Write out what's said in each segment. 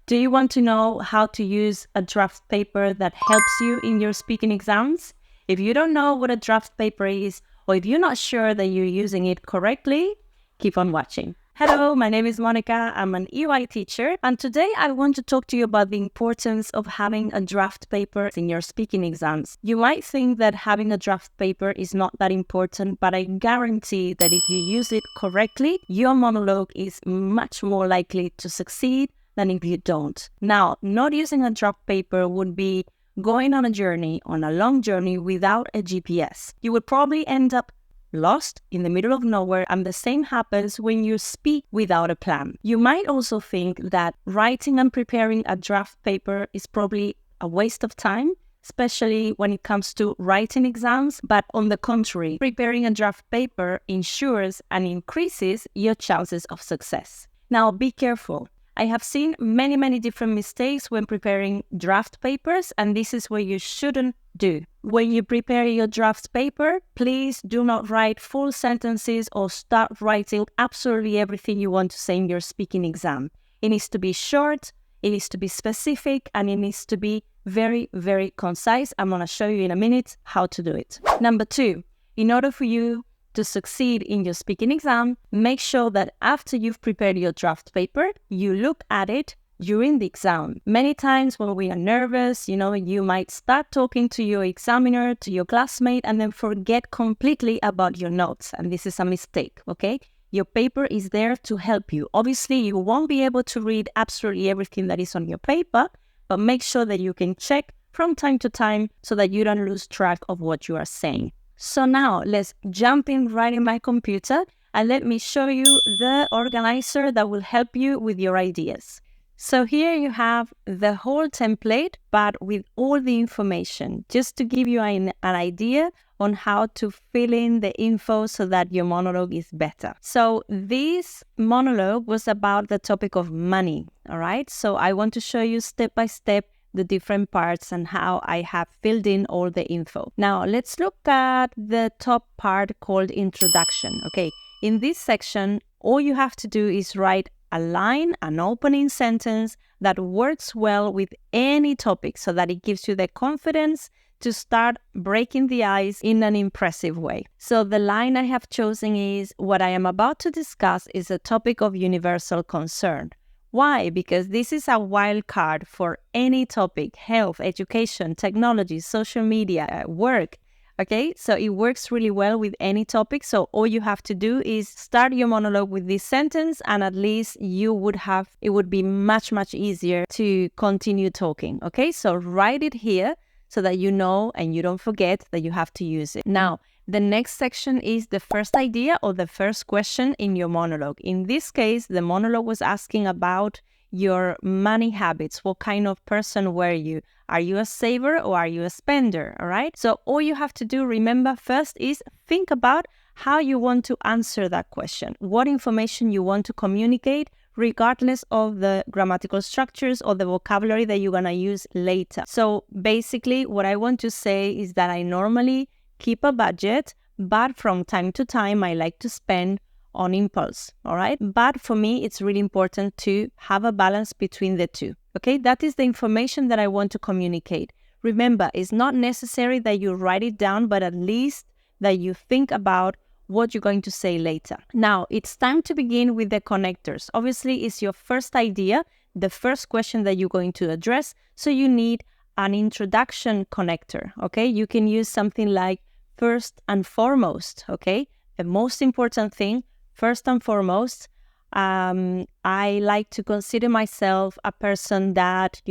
Do you want to know how to use a draft paper that helps you in your speaking exams? If you don't know what a draft paper is, or if you're not sure that you're using it correctly, keep on watching. Hello, my name is Monica. I'm an EY teacher, and today I want to talk to you about the importance of having a draft paper in your speaking exams. You might think that having a draft paper is not that important, but I guarantee that if you use it correctly, your monologue is much more likely to succeed than if you don't. Now, not using a draft paper would be going on a long journey without a GPS. You would probably end up lost in the middle of nowhere, and the same happens when you speak without a plan. You might also think that writing and preparing a draft paper is probably a waste of time, especially when it comes to writing exams, but on the contrary, preparing a draft paper ensures and increases your chances of success. Now, be careful. I have seen many different mistakes when preparing draft papers, and this is what you shouldn't do. When you prepare your draft paper, please do not write full sentences or start writing absolutely everything you want to say in your speaking exam. It needs to be short, it needs to be specific, and it needs to be very concise. I'm going to show you in a minute how to do it. Number 2, in order for you to succeed in your speaking exam, make sure that after you've prepared your draft paper, you look at it during the exam. Many times when we are nervous, you might start talking to your examiner, to your classmate, and then forget completely about your notes. And this is a mistake, okay? Your paper is there to help you. Obviously, you won't be able to read absolutely everything that is on your paper, but make sure that you can check from time to time so that you don't lose track of what you are saying. So now let's jump in right in my computer and let me show you the organizer that will help you with your ideas. So here you have the whole template, but with all the information, just to give you an idea on how to fill in the info so that your monologue is better. So this monologue was about the topic of money, all right? So I want to show you step by step the different parts and how I have filled in all the info. Now, let's look at the top part called introduction. Okay, in this section, all you have to do is write a line, an opening sentence that works well with any topic so that it gives you the confidence to start breaking the ice in an impressive way. So the line I have chosen is, what I am about to discuss is a topic of universal concern. Why? Because this is a wild card for any topic: health, education, technology, social media, work. Okay, so it works really well with any topic. So all you have to do is start your monologue with this sentence, and at least it would be much easier to continue talking. Okay, so write it here so that you know and you don't forget that you have to use it. Now, the next section is the first idea or the first question in your monologue. In this case, the monologue was asking about your money habits. What kind of person were you? Are you a saver or are you a spender? All right. So all you have to do, remember, first is think about how you want to answer that question, what information you want to communicate, regardless of the grammatical structures or the vocabulary that you're going to use later. So basically, what I want to say is that I normally keep a budget, but from time to time, I like to spend on impulse, all right? But for me, it's really important to have a balance between the two, okay? That is the information that I want to communicate. Remember, it's not necessary that you write it down, but at least that you think about what you're going to say later. Now, it's time to begin with the connectors. Obviously, it's your first idea, the first question that you're going to address, so you need an introduction connector, okay? You can use something like first and foremost, okay? The most important thing, first and foremost, I like to consider myself a person that,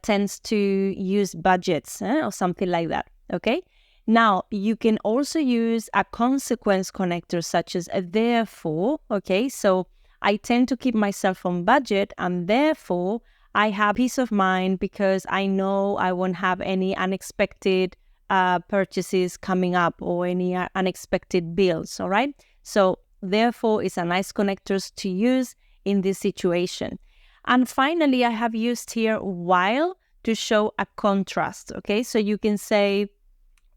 tends to use budgets or something like that, okay? Now, you can also use a consequence connector such as a therefore, okay? So I tend to keep myself on budget, and therefore I have peace of mind because I know I won't have any unexpected purchases coming up or any unexpected bills, all right? So therefore, it's a nice connectors to use in this situation. And finally, I have used here while to show a contrast, okay? So you can say,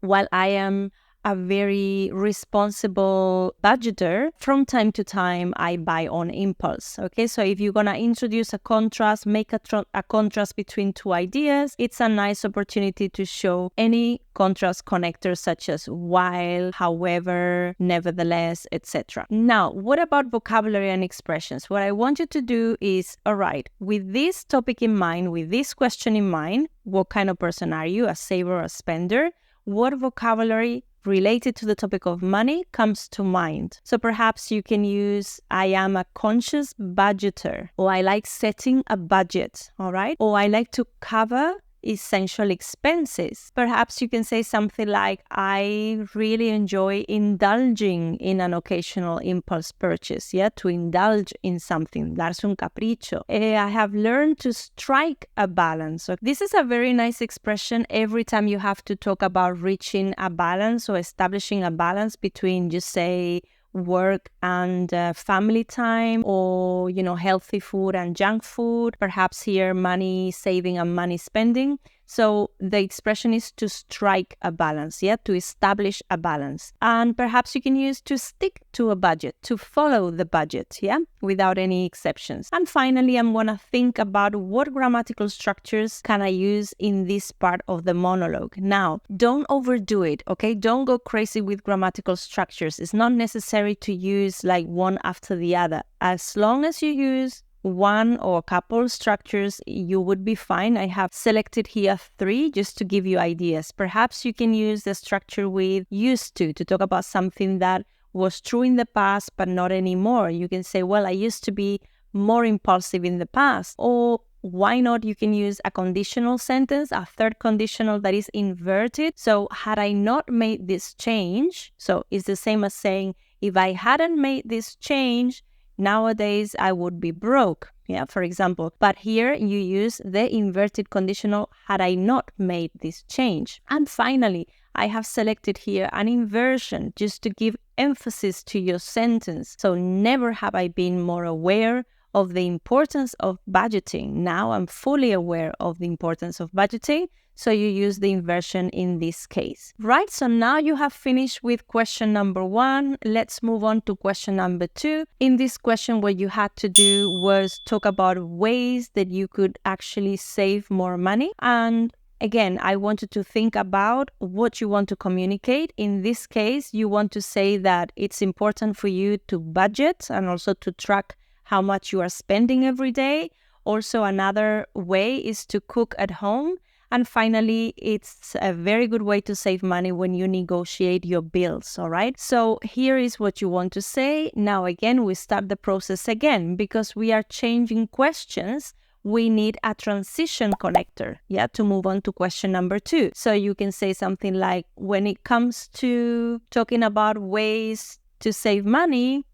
while I am a very responsible budgeter, from time to time, I buy on impulse. Okay, so if you're gonna introduce a contrast, make a contrast between two ideas, it's a nice opportunity to show any contrast connectors such as while, however, nevertheless, etc. Now, what about vocabulary and expressions? What I want you to do is, all right, with this topic in mind, with this question in mind, what kind of person are you, a saver or a spender? What vocabulary related to the topic of money comes to mind? So perhaps you can use, I am a conscious budgeter, or I like setting a budget, all right? Or I like to cover essential expenses. Perhaps you can say something like, I really enjoy indulging in an occasional impulse purchase, to indulge in something, darse un capricho. I have learned to strike a balance. So this is a very nice expression every time you have to talk about reaching a balance or establishing a balance between, just say, work and family time, or healthy food and junk food, perhaps here money saving and money spending. So the expression is to strike a balance, to establish a balance. And perhaps you can use to stick to a budget, to follow the budget, without any exceptions. And finally, I'm going to think about what grammatical structures can I use in this part of the monologue. Now, don't overdo it, okay? Don't go crazy with grammatical structures. It's not necessary to use like one after the other. As long as you use one or a couple structures, you would be fine. I have selected here 3 just to give you ideas. Perhaps you can use the structure with used to talk about something that was true in the past but not anymore. You can say, well, I used to be more impulsive in the past. Or why not, you can use a conditional sentence, a third conditional that is inverted. So had I not made this change, so it's the same as saying, if I hadn't made this change, nowadays I would be broke, for example. But here you use the inverted conditional, had I not made this change. And finally, I have selected here an inversion just to give emphasis to your sentence. So never have I been more aware of the importance of budgeting. Now I'm fully aware of the importance of budgeting. So you use the inversion in this case. Right, so now you have finished with question number 1. Let's move on to question number 2. In this question, what you had to do was talk about ways that you could actually save more money. And again, I want you to think about what you want to communicate. In this case, you want to say that it's important for you to budget and also to track how much you are spending every day. Also, another way is to cook at home. And finally, it's a very good way to save money when you negotiate your bills, all right? So here is what you want to say. Now, again, we start the process again because we are changing questions. We need a transition connector, to move on to question number 2. So you can say something like, when it comes to talking about ways to save money,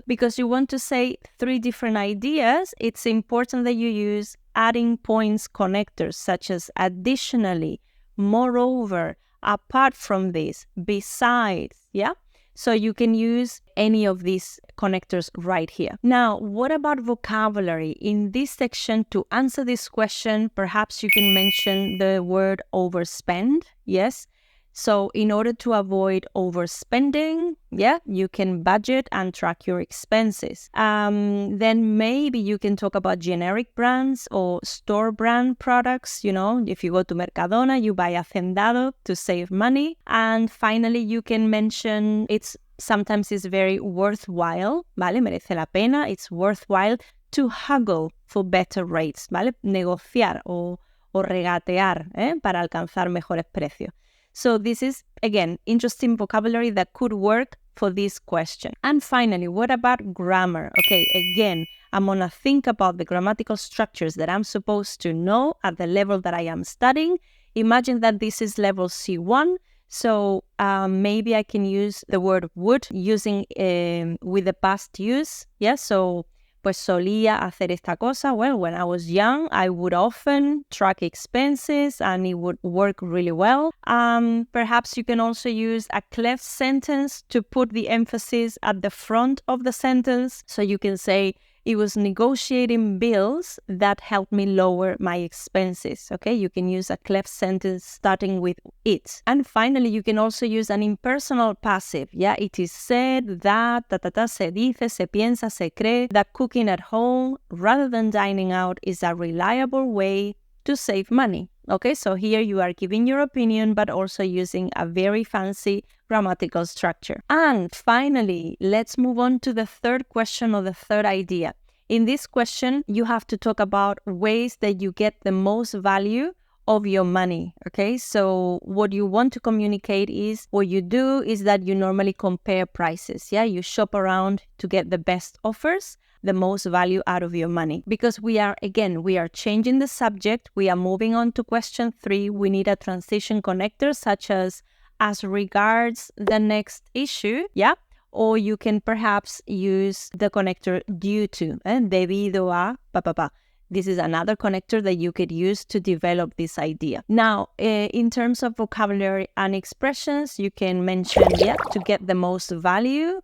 because you want to say 3 different ideas, it's important that you use adding points connectors such as additionally, moreover, apart from this, besides, So you can use any of these connectors right here. Now, what about vocabulary? In this section, to answer this question, perhaps you can mention the word overspend, yes? So in order to avoid overspending, you can budget and track your expenses. Then maybe you can talk about generic brands or store brand products. If you go to Mercadona, you buy Hacendado to save money. And finally, you can mention sometimes it's very worthwhile, ¿vale? Merece la pena. It's worthwhile to haggle for better rates, ¿vale? Negociar o regatear, para alcanzar mejores precios. So this is, again, interesting vocabulary that could work for this question. And finally, what about grammar? Okay, again, I'm going to think about the grammatical structures that I'm supposed to know at the level that I am studying. Imagine that this is level C1. So maybe I can use the word would using with the past use. So pues solía hacer esta cosa. Well, when I was young, I would often track expenses and it would work really well. Perhaps you can also use a cleft sentence to put the emphasis at the front of the sentence. So you can say, It was negotiating bills that helped me lower my expenses. Okay, you can use a clef sentence starting with it. And finally, you can also use an impersonal passive. Yeah, it is said that, se dice, se piensa, se cree that cooking at home rather than dining out is a reliable way to save money. Okay, so here you are giving your opinion, but also using a very fancy grammatical structure. And finally, let's move on to the third question or the third idea. In this question, you have to talk about ways that you get the most value of your money. Okay, so what you want to communicate is, what you do is that you normally compare prices. Yeah, you shop around to get the best offers, the most value out of your money. Because we are changing the subject. We are moving on to question 3. We need a transition connector such as regards the next issue. Yeah. Or you can perhaps use the connector due to, debido a, This is another connector that you could use to develop this idea. Now, in terms of vocabulary and expressions, you can mention, to get the most value,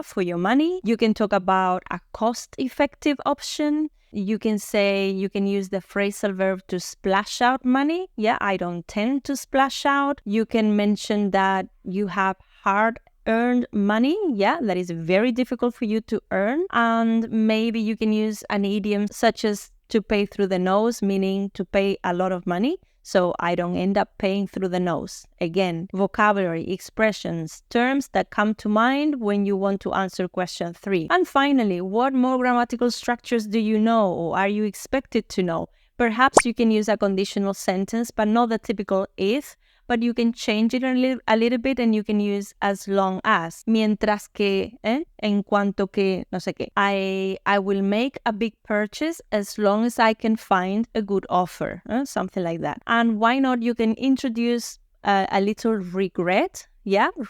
for your money. You can talk about a cost-effective option. You can use the phrasal verb to splash out money. I don't tend to splash out. You can mention that you have hard-earned money. That is very difficult for you to earn. And maybe you can use an idiom such as to pay through the nose, meaning to pay a lot of money. So I don't end up paying through the nose. Again, vocabulary, expressions, terms that come to mind when you want to answer question 3. And finally, what more grammatical structures do you know or are you expected to know? Perhaps you can use a conditional sentence, but not the typical if, but you can change it a little bit and you can use as long as. Mientras que, en cuanto que, no sé qué. I will make a big purchase as long as I can find a good offer. Something like that. And why not, you can introduce a little regret.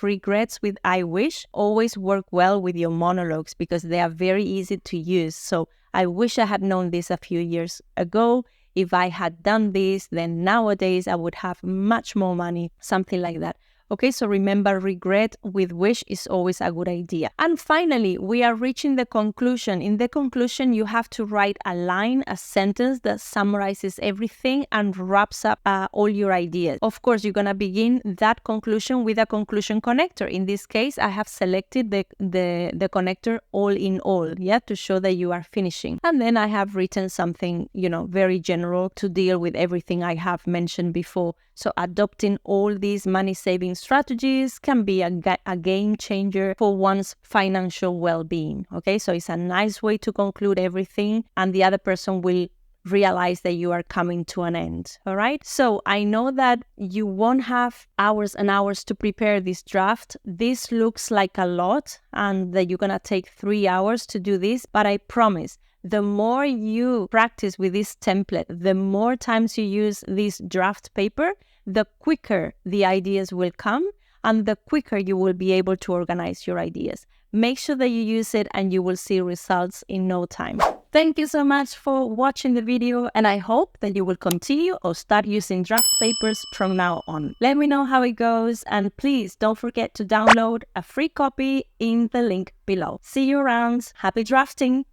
Regrets with I wish always work well with your monologues because they are very easy to use. So I wish I had known this a few years ago. If I had done this, then nowadays I would have much more money, something like that. Okay, so remember, regret with wish is always a good idea. And finally, we are reaching the conclusion. In the conclusion, you have to write a line, a sentence that summarizes everything and wraps up all your ideas. Of course, you're going to begin that conclusion with a conclusion connector. In this case, I have selected the connector all in all, to show that you are finishing. And then I have written something, very general to deal with everything I have mentioned before. So adopting all these money-saving strategies can be a game changer for one's financial well-being. Okay, so it's a nice way to conclude everything, and the other person will realize that you are coming to an end. All right, so I know that you won't have hours and hours to prepare this draft. This looks like a lot, and that you're gonna take 3 hours to do this, but I promise, the more you practice with this template, the more times you use this draft paper, the quicker the ideas will come and the quicker you will be able to organize your ideas. Make sure that you use it and you will see results in no time. Thank you so much for watching the video, and I hope that you will continue or start using draft papers from now on. Let me know how it goes, and please don't forget to download a free copy in the link below. See you around. Happy drafting!